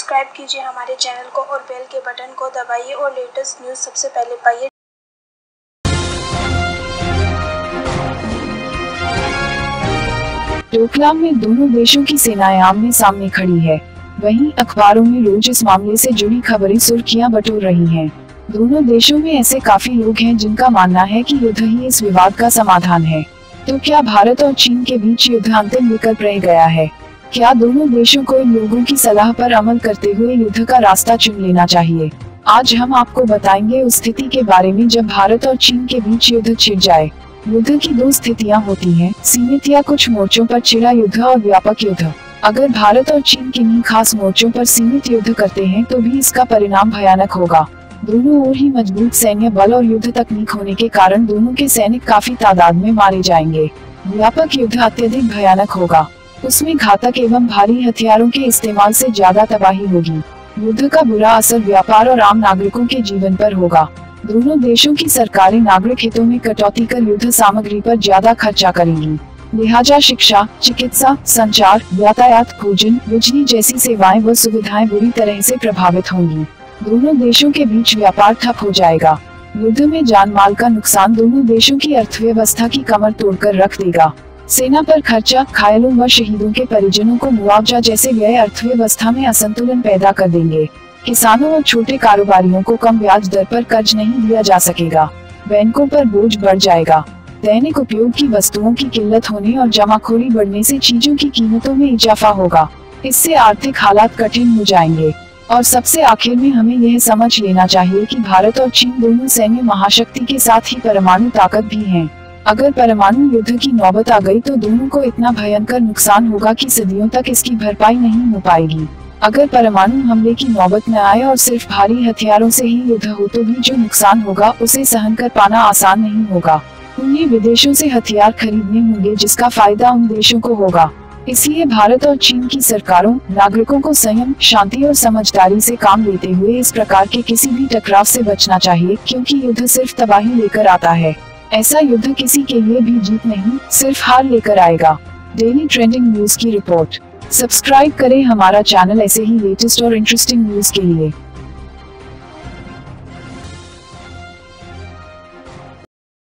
Subscribe कीजिए हमारे channel को और बेल के बटन को दबाइए और लेटेस्ट न्यूज़ सबसे पहले पाइए। डोकलाम में दोनों देशों की सेनाएं आमने सामने खड़ी है। वहीं अखबारों में रोज इस मामले से जुड़ी खबरें सुर्खियां बटोर रही हैं। दोनों देशों में ऐसे काफी लोग हैं जिनका मानना है कि युद्ध ही इस विवाद का समाधान है। तो क्या भारत और चीन के बीच युद्ध अंतिम विकल्प रह गया है? क्या दोनों देशों को इन लोगों की सलाह पर अमल करते हुए युद्ध का रास्ता चुन लेना चाहिए? आज हम आपको बताएंगे उस स्थिति के बारे में जब भारत और चीन के बीच युद्ध छिड़ जाए। युद्ध की दो स्थितियां होती हैं, सीमित या कुछ मोर्चों पर छिड़ा युद्ध और व्यापक युद्ध। अगर भारत और चीन किन्हीं खास मोर्चों पर सीमित युद्ध करते हैं तो भी इसका परिणाम भयानक होगा। दोनों ओर ही मजबूत सैन्य बल और युद्ध तकनीक होने के कारण दोनों के सैनिक काफी तादाद में मारे जाएंगे। व्यापक युद्ध अत्यधिक भयानक होगा। उसमें घातक एवं भारी हथियारों के इस्तेमाल से ज्यादा तबाही होगी। युद्ध का बुरा असर व्यापार और आम नागरिकों के जीवन पर होगा। दोनों देशों की सरकारें नागरिक हितों में कटौती कर युद्ध सामग्री पर ज्यादा खर्चा करेंगी। लिहाजा शिक्षा, चिकित्सा, संचार, यातायात, भोजन, बिजली जैसी सेवाएं व सुविधाएं बुरी तरह से प्रभावित होंगी। दोनों देशों के बीच व्यापार ठप हो जाएगा। युद्ध में जान माल का नुकसान दोनों देशों की अर्थव्यवस्था की कमर तोड़कर रख देगा। सेना पर खर्चा, घायलों व शहीदों के परिजनों को मुआवजा जैसे व्यय अर्थव्यवस्था में असंतुलन पैदा कर देंगे। किसानों और छोटे कारोबारियों को कम ब्याज दर पर कर्ज नहीं दिया जा सकेगा। बैंकों पर बोझ बढ़ जाएगा। दैनिक उपयोग की वस्तुओं की किल्लत होने और जमाखोरी बढ़ने से चीजों की कीमतों में इजाफा होगा। इससे आर्थिक हालात कठिन हो जाएंगे। और सबसे आखिर में हमें यह समझ लेना चाहिए कि भारत और चीन दोनों सैन्य महाशक्ति के साथ ही परमाणु ताकत भी हैं। अगर परमाणु युद्ध की नौबत आ गई तो दोनों को इतना भयंकर नुकसान होगा कि सदियों तक इसकी भरपाई नहीं हो पाएगी। अगर परमाणु हमले की नौबत न आए और सिर्फ भारी हथियारों से ही युद्ध हो तो भी जो नुकसान होगा उसे सहन कर पाना आसान नहीं होगा। उन्हें विदेशों से हथियार खरीदने होंगे जिसका फायदा उन देशों को होगा। इसलिए भारत और चीन की सरकारों, नागरिकों को संयम, शांति और समझदारी से काम लेते हुए इस प्रकार के किसी भी टकराव से बचना चाहिए, क्योंकि युद्ध सिर्फ तबाही लेकर आता है। ऐसा युद्ध किसी के लिए भी जीत नहीं, सिर्फ हार लेकर आएगा। डेली ट्रेंडिंग न्यूज की रिपोर्ट। सब्सक्राइब करें हमारा चैनल ऐसे ही लेटेस्ट और इंटरेस्टिंग न्यूज के लिए।